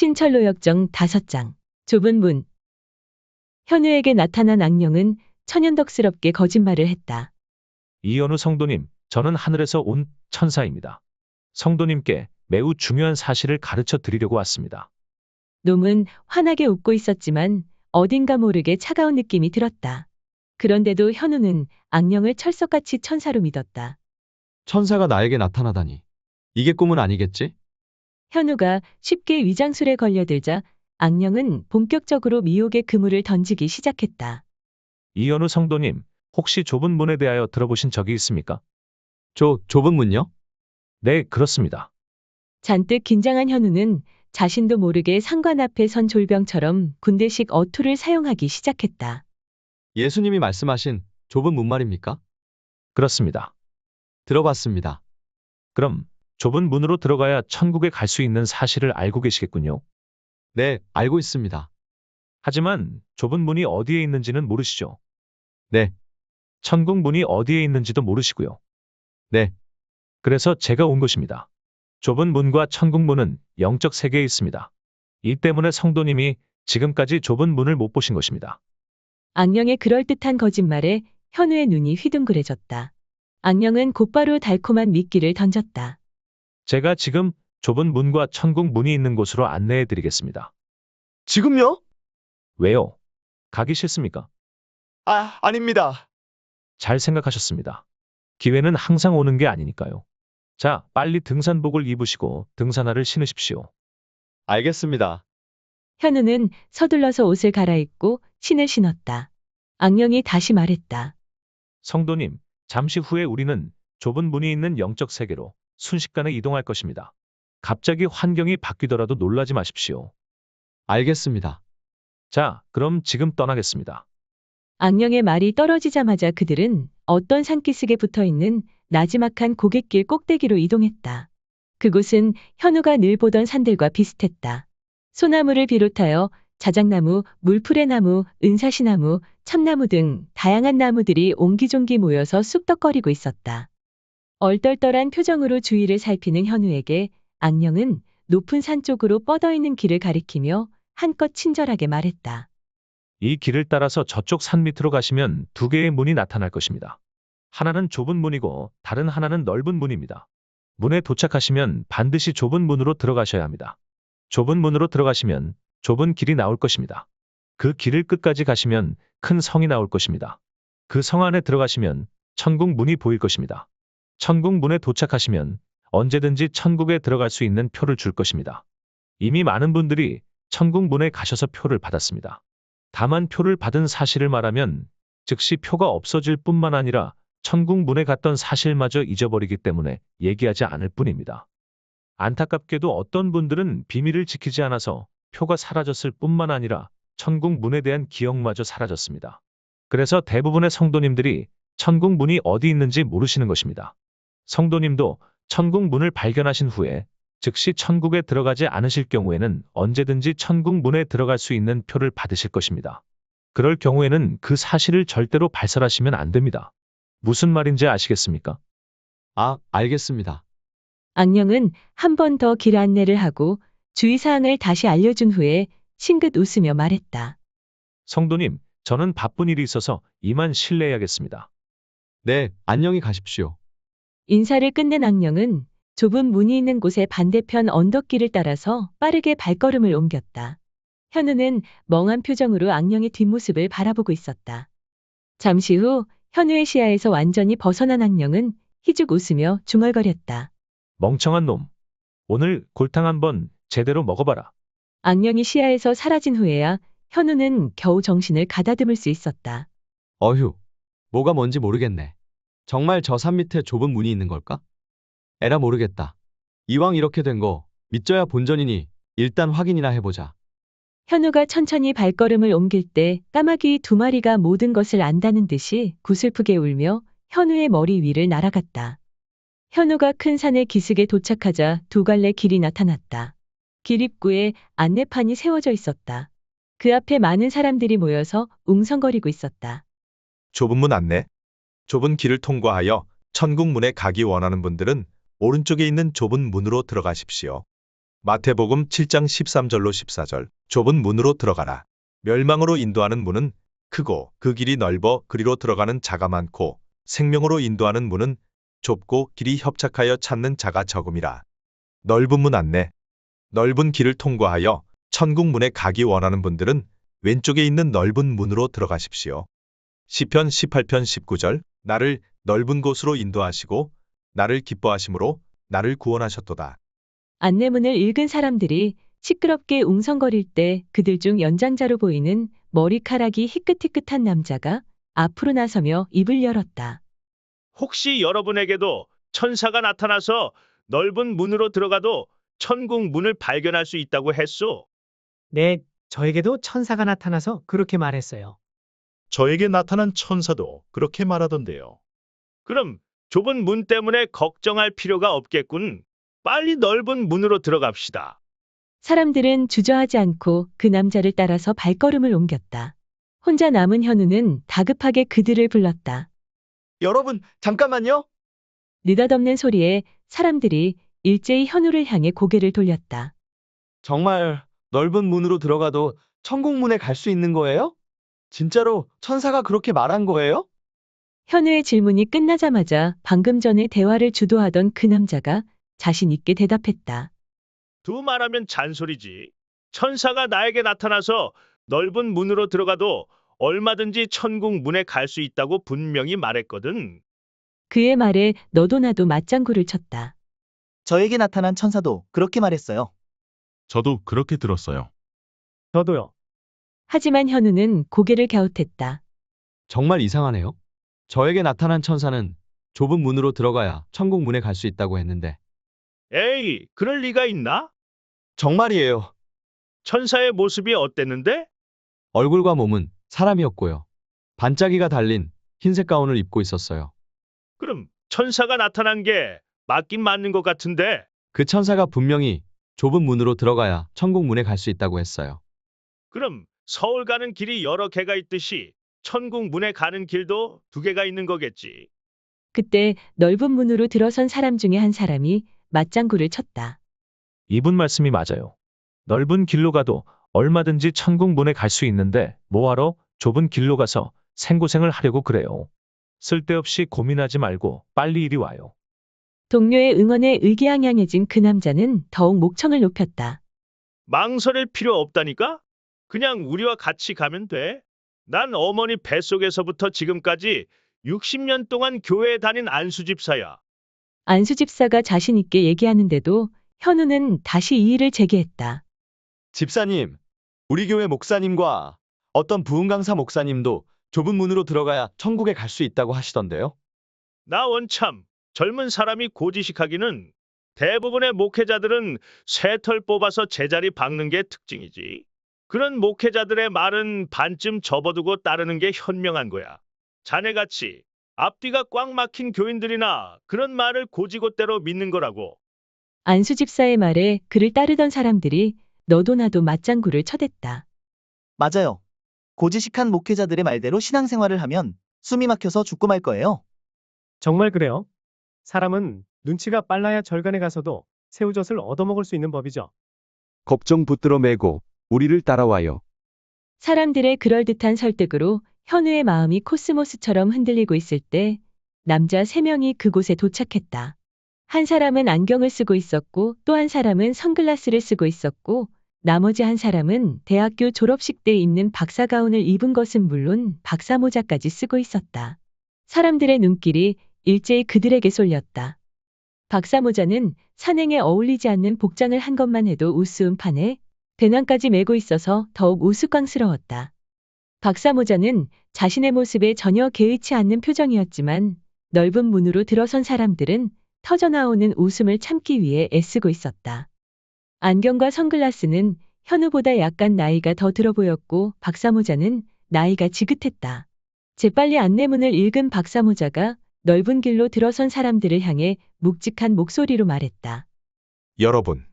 신철로역정 5장. 좁은 문. 현우에게 나타난 악령은 천연덕스럽게 거짓말을 했다. 이현우 성도님, 저는 하늘에서 온 천사입니다. 성도님께 매우 중요한 사실을 가르쳐 드리려고 왔습니다. 놈은 환하게 웃고 있었지만 어딘가 모르게 차가운 느낌이 들었다. 그런데도 현우는 악령을 철석같이 천사로 믿었다. 천사가 나에게 나타나다니. 이게 꿈은 아니겠지? 현우가 쉽게 위장술에 걸려들자 악령은 본격적으로 미혹의 그물을 던지기 시작했다. 이현우 성도님, 혹시 좁은 문에 대하여 들어보신 적이 있습니까? 좁은 문요? 네, 그렇습니다. 잔뜩 긴장한 현우는 자신도 모르게 상관 앞에 선 졸병처럼 군대식 어투를 사용하기 시작했다. 예수님이 말씀하신 좁은 문 말입니까? 그렇습니다. 들어봤습니다. 그럼 좁은 문으로 들어가야 천국에 갈 수 있는 사실을 알고 계시겠군요. 네, 알고 있습니다. 하지만 좁은 문이 어디에 있는지는 모르시죠? 네, 천국 문이 어디에 있는지도 모르시고요. 네. 그래서 제가 온 것입니다. 좁은 문과 천국 문은 영적 세계에 있습니다. 이 때문에 성도님이 지금까지 좁은 문을 못 보신 것입니다. 악령의 그럴듯한 거짓말에 현우의 눈이 휘둥그레졌다. 악령은 곧바로 달콤한 미끼를 던졌다. 제가 지금 좁은 문과 천국 문이 있는 곳으로 안내해 드리겠습니다. 지금요? 왜요? 가기 싫습니까? 아닙니다. 잘 생각하셨습니다. 기회는 항상 오는 게 아니니까요. 자, 빨리 등산복을 입으시고 등산화를 신으십시오. 알겠습니다. 현우는 서둘러서 옷을 갈아입고 신을 신었다. 악령이 다시 말했다. 성도님, 잠시 후에 우리는 좁은 문이 있는 영적 세계로 순식간에 이동할 것입니다. 갑자기 환경이 바뀌더라도 놀라지 마십시오. 알겠습니다. 자, 그럼 지금 떠나겠습니다. 악령의 말이 떨어지자마자 그들은 어떤 산기슭에 붙어있는 나지막한 고갯길 꼭대기로 이동했다. 그곳은 현우가 늘 보던 산들과 비슷했다. 소나무를 비롯하여 자작나무, 물풀의나무, 은사시나무, 참나무 등 다양한 나무들이 옹기종기 모여서 쑥덕거리고 있었다. 얼떨떨한 표정으로 주위를 살피는 현우에게 악령은 높은 산 쪽으로 뻗어있는 길을 가리키며 한껏 친절하게 말했다. 이 길을 따라서 저쪽 산 밑으로 가시면 두 개의 문이 나타날 것입니다. 하나는 좁은 문이고 다른 하나는 넓은 문입니다. 문에 도착하시면 반드시 좁은 문으로 들어가셔야 합니다. 좁은 문으로 들어가시면 좁은 길이 나올 것입니다. 그 길을 끝까지 가시면 큰 성이 나올 것입니다. 그 성 안에 들어가시면 천국 문이 보일 것입니다. 천국 문에 도착하시면 언제든지 천국에 들어갈 수 있는 표를 줄 것입니다. 이미 많은 분들이 천국 문에 가셔서 표를 받았습니다. 다만 표를 받은 사실을 말하면 즉시 표가 없어질 뿐만 아니라 천국 문에 갔던 사실마저 잊어버리기 때문에 얘기하지 않을 뿐입니다. 안타깝게도 어떤 분들은 비밀을 지키지 않아서 표가 사라졌을 뿐만 아니라 천국 문에 대한 기억마저 사라졌습니다. 그래서 대부분의 성도님들이 천국 문이 어디 있는지 모르시는 것입니다. 성도님도 천국 문을 발견하신 후에 즉시 천국에 들어가지 않으실 경우에는 언제든지 천국 문에 들어갈 수 있는 표를 받으실 것입니다. 그럴 경우에는 그 사실을 절대로 발설하시면 안 됩니다. 무슨 말인지 아시겠습니까? 알겠습니다. 악령은 한 번 더 길 안내를 하고 주의사항을 다시 알려준 후에 싱긋 웃으며 말했다. 성도님, 저는 바쁜 일이 있어서 이만 실례해야겠습니다. 네, 안녕히 가십시오. 인사를 끝낸 악령은 좁은 문이 있는 곳의 반대편 언덕길을 따라서 빠르게 발걸음을 옮겼다. 현우는 멍한 표정으로 악령의 뒷모습을 바라보고 있었다. 잠시 후 현우의 시야에서 완전히 벗어난 악령은 희죽 웃으며 중얼거렸다. 멍청한 놈. 오늘 골탕 한번 제대로 먹어봐라. 악령이 시야에서 사라진 후에야 현우는 겨우 정신을 가다듬을 수 있었다. 어휴, 뭐가 뭔지 모르겠네. 정말 저 산 밑에 좁은 문이 있는 걸까? 에라 모르겠다. 이왕 이렇게 된 거 믿져야 본전이니 일단 확인이나 해보자. 현우가 천천히 발걸음을 옮길 때 까마귀 2마리가 모든 것을 안다는 듯이 구슬프게 울며 현우의 머리 위를 날아갔다. 현우가 큰 산의 기슭에 도착하자 2갈래 길이 나타났다. 길 입구에 안내판이 세워져 있었다. 그 앞에 많은 사람들이 모여서 웅성거리고 있었다. 좁은 문 안내. 좁은 길을 통과하여 천국 문에 가기 원하는 분들은 오른쪽에 있는 좁은 문으로 들어가십시오. 마태복음 7장 13절로 14절. 좁은 문으로 들어가라. 멸망으로 인도하는 문은 크고 그 길이 넓어 그리로 들어가는 자가 많고 생명으로 인도하는 문은 좁고 길이 협착하여 찾는 자가 적음이라. 넓은 문 안내. 넓은 길을 통과하여 천국 문에 가기 원하는 분들은 왼쪽에 있는 넓은 문으로 들어가십시오. 시편 18편 19절. 나를 넓은 곳으로 인도하시고 나를 기뻐하심으로 나를 구원하셨도다. 안내문을 읽은 사람들이 시끄럽게 웅성거릴 때 그들 중 연장자로 보이는 머리카락이 희끗희끗한 남자가 앞으로 나서며 입을 열었다. 혹시 여러분에게도 천사가 나타나서 넓은 문으로 들어가도 천국 문을 발견할 수 있다고 했소? 네, 저에게도 천사가 나타나서 그렇게 말했어요. 저에게 나타난 천사도 그렇게 말하던데요. 그럼 좁은 문 때문에 걱정할 필요가 없겠군. 빨리 넓은 문으로 들어갑시다. 사람들은 주저하지 않고 그 남자를 따라서 발걸음을 옮겼다. 혼자 남은 현우는 다급하게 그들을 불렀다. 여러분, 잠깐만요. 느닷없는 소리에 사람들이 일제히 현우를 향해 고개를 돌렸다. 정말 넓은 문으로 들어가도 천국 문에 갈 수 있는 거예요? 진짜로 천사가 그렇게 말한 거예요? 현우의 질문이 끝나자마자 방금 전에 대화를 주도하던 그 남자가 자신 있게 대답했다. 두 말하면 잔소리지. 천사가 나에게 나타나서 넓은 문으로 들어가도 얼마든지 천국 문에 갈 수 있다고 분명히 말했거든. 그의 말에 너도 나도 맞장구를 쳤다. 저에게 나타난 천사도 그렇게 말했어요. 저도 그렇게 들었어요. 저도요. 하지만 현우는 고개를 갸웃했다. 정말 이상하네요. 저에게 나타난 천사는 좁은 문으로 들어가야 천국 문에 갈 수 있다고 했는데. 에이, 그럴 리가 있나? 정말이에요. 천사의 모습이 어땠는데? 얼굴과 몸은 사람이었고요. 반짝이가 달린 흰색 가운을 입고 있었어요. 그럼 천사가 나타난 게 맞긴 맞는 것 같은데. 그 천사가 분명히 좁은 문으로 들어가야 천국 문에 갈 수 있다고 했어요. 그럼 서울 가는 길이 여러 개가 있듯이 천국 문에 가는 길도 두 개가 있는 거겠지. 그때 넓은 문으로 들어선 사람 중에 한 사람이 맞장구를 쳤다. 이분 말씀이 맞아요. 넓은 길로 가도 얼마든지 천국 문에 갈 수 있는데 뭐하러 좁은 길로 가서 생고생을 하려고 그래요. 쓸데없이 고민하지 말고 빨리 이리 와요. 동료의 응원에 의기양양해진 그 남자는 더욱 목청을 높였다. 망설일 필요 없다니까? 그냥 우리와 같이 가면 돼. 난 어머니 뱃속에서부터 지금까지 60년 동안 교회에 다닌 안수집사야. 안수 집사가 자신 있게 얘기하는데도 현우는 다시 이의를 제기했다. 집사님, 우리 교회 목사님과 어떤 부흥 강사 목사님도 좁은 문으로 들어가야 천국에 갈 수 있다고 하시던데요. 나 원참 젊은 사람이 고지식하기는 대부분의 목회자들은 쇠털 뽑아서 제자리 박는 게 특징이지. 그런 목회자들의 말은 반쯤 접어두고 따르는 게 현명한 거야. 자네같이 앞뒤가 꽉 막힌 교인들이나 그런 말을 고지고대로 믿는 거라고. 안수 집사의 말에 그를 따르던 사람들이 너도 나도 맞장구를 쳐댔다. 맞아요. 고지식한 목회자들의 말대로 신앙생활을 하면 숨이 막혀서 죽고 말 거예요. 정말 그래요? 사람은 눈치가 빨라야 절간에 가서도 새우젓을 얻어먹을 수 있는 법이죠. 걱정 붙들어 매고 우리를 따라와요. 사람들의 그럴듯한 설득으로 현우의 마음이 코스모스처럼 흔들리고 있을 때 남자 3명이 그곳에 도착했다. 한 사람은 안경을 쓰고 있었고 또 한 사람은 선글라스를 쓰고 있었고 나머지 한 사람은 대학교 졸업식 때 입는 박사가운을 입은 것은 물론 박사모자까지 쓰고 있었다. 사람들의 눈길이 일제히 그들에게 쏠렸다. 박사모자는 산행에 어울리지 않는 복장을 한 것만 해도 우스운 판에 배낭까지 메고 있어서 더욱 우스꽝스러웠다. 박사모자는 자신의 모습에 전혀 개의치 않는 표정이었지만 넓은 문으로 들어선 사람들은 터져나오는 웃음을 참기 위해 애쓰고 있었다. 안경과 선글라스는 현우보다 약간 나이가 더 들어 보였고 박사모자는 나이가 지긋했다. 재빨리 안내문을 읽은 박사모자가 넓은 길로 들어선 사람들을 향해 묵직한 목소리로 말했다. 여러분,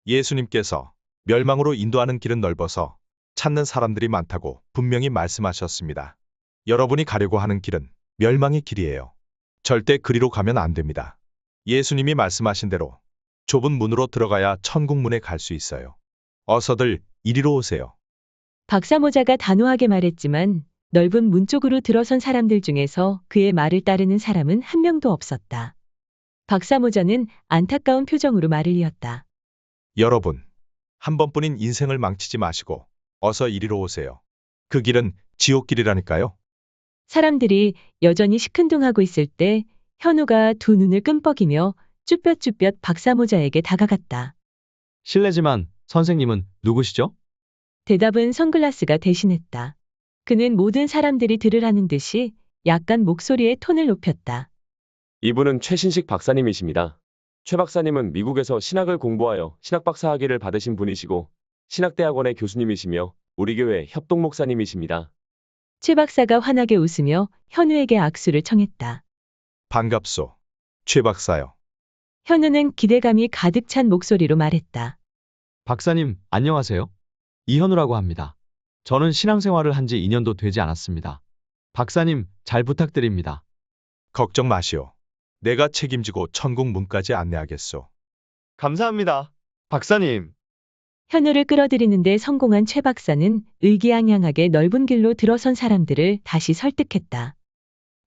예수님께서 멸망으로 인도하는 길은 넓어서 찾는 사람들이 많다고 분명히 말씀하셨습니다. 여러분이 가려고 하는 길은 멸망의 길이에요. 절대 그리로 가면 안 됩니다. 예수님이 말씀하신 대로 좁은 문으로 들어가야 천국문에 갈 수 있어요. 어서들 이리로 오세요. 박사모자가 단호하게 말했지만 넓은 문 쪽으로 들어선 사람들 중에서 그의 말을 따르는 사람은 한 명도 없었다. 박사모자는 안타까운 표정으로 말을 이었다. 여러분, 한 번뿐인 인생을 망치지 마시고 어서 이리로 오세요. 그 길은 지옥길이라니까요. 사람들이 여전히 시큰둥하고 있을 때 현우가 두 눈을 끔뻑이며 쭈뼛쭈뼛 박사모자에게 다가갔다. 실례지만 선생님은 누구시죠? 대답은 선글라스가 대신했다. 그는 모든 사람들이 들으라는 듯이 약간 목소리의 톤을 높였다. 이분은 최신식 박사님이십니다. 최 박사님은 미국에서 신학을 공부하여 신학박사 학위를 받으신 분이시고 신학대학원의 교수님이시며 우리 교회 협동 목사님이십니다. 최 박사가 환하게 웃으며 현우에게 악수를 청했다. 반갑소. 최 박사요. 현우는 기대감이 가득 찬 목소리로 말했다. 박사님, 안녕하세요. 이현우라고 합니다. 저는 신앙생활을 한 지 2년도 되지 않았습니다. 박사님, 잘 부탁드립니다. 걱정 마시오. 내가 책임지고 천국문까지 안내하겠소. 감사합니다. 박사님. 현우를 끌어들이는데 성공한 최 박사는 의기양양하게 넓은 길로 들어선 사람들을 다시 설득했다.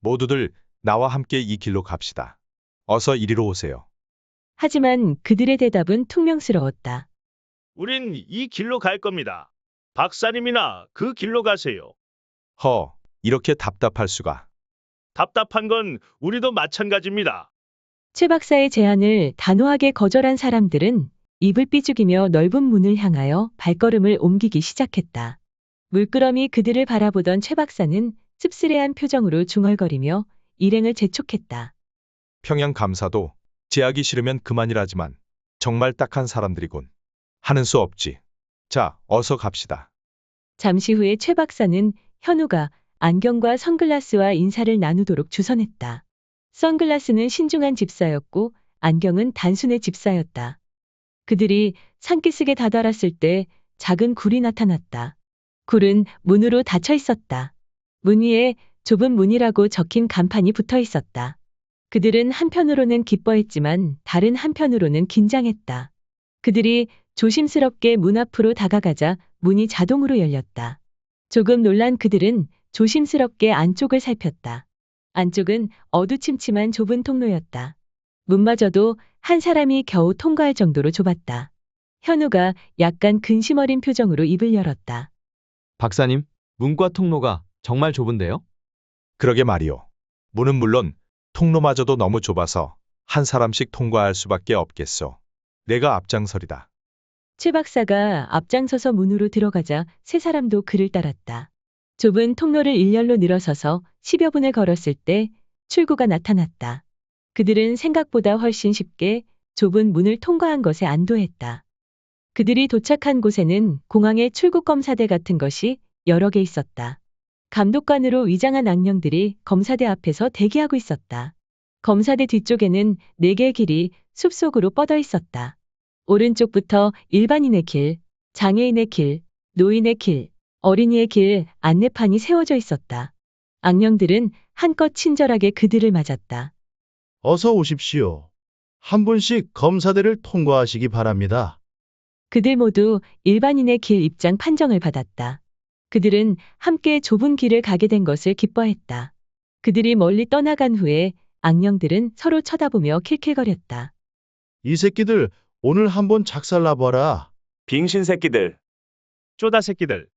모두들 나와 함께 이 길로 갑시다. 어서 이리로 오세요. 하지만 그들의 대답은 퉁명스러웠다. 우린 이 길로 갈 겁니다. 박사님이나 그 길로 가세요. 이렇게 답답할 수가. 답답한 건 우리도 마찬가지입니다. 최 박사의 제안을 단호하게 거절한 사람들은 입을 삐죽이며 넓은 문을 향하여 발걸음을 옮기기 시작했다. 물끄러미 그들을 바라보던 최 박사는 씁쓸해한 표정으로 중얼거리며 일행을 재촉했다. 평양 감사도 제하기 싫으면 그만이라지만 정말 딱한 사람들이군. 하는 수 없지. 자, 어서 갑시다. 잠시 후에 최 박사는 현우가 안경과 선글라스와 인사를 나누도록 주선했다. 선글라스는 신중한 집사였고 안경은 단순의 집사였다. 그들이 산기슭에 다다랐을 때 작은 굴이 나타났다. 굴은 문으로 닫혀 있었다. 문 위에 좁은 문이라고 적힌 간판이 붙어 있었다. 그들은 한편으로는 기뻐했지만 다른 한편으로는 긴장했다. 그들이 조심스럽게 문 앞으로 다가가자 문이 자동으로 열렸다. 조금 놀란 그들은 조심스럽게 안쪽을 살폈다. 안쪽은 어두침침한 좁은 통로였다. 문마저도 한 사람이 겨우 통과할 정도로 좁았다. 현우가 약간 근심 어린 표정으로 입을 열었다. 박사님, 문과 통로가 정말 좁은데요? 그러게 말이오. 문은 물론 통로마저도 너무 좁아서 한 사람씩 통과할 수밖에 없겠소. 내가 앞장서리다. 최 박사가 앞장서서 문으로 들어가자 세 사람도 그를 따랐다. 좁은 통로를 일렬로 늘어서서 10여 분을 걸었을 때 출구가 나타났다. 그들은 생각보다 훨씬 쉽게 좁은 문을 통과한 것에 안도했다. 그들이 도착한 곳에는 공항의 출국 검사대 같은 것이 여러 개 있었다. 감독관으로 위장한 악령들이 검사대 앞에서 대기하고 있었다. 검사대 뒤쪽에는 4개의 길이 숲속으로 뻗어 있었다. 오른쪽부터 일반인의 길, 장애인의 길, 노인의 길, 어린이의 길 안내판이 세워져 있었다. 악령들은 한껏 친절하게 그들을 맞았다. 어서 오십시오. 한 분씩 검사대를 통과하시기 바랍니다. 그들 모두 일반인의 길 입장 판정을 받았다. 그들은 함께 좁은 길을 가게 된 것을 기뻐했다. 그들이 멀리 떠나간 후에 악령들은 서로 쳐다보며 킬킬거렸다. 이 새끼들 오늘 한번 작살나봐라. 빙신 새끼들. 쪼다 새끼들.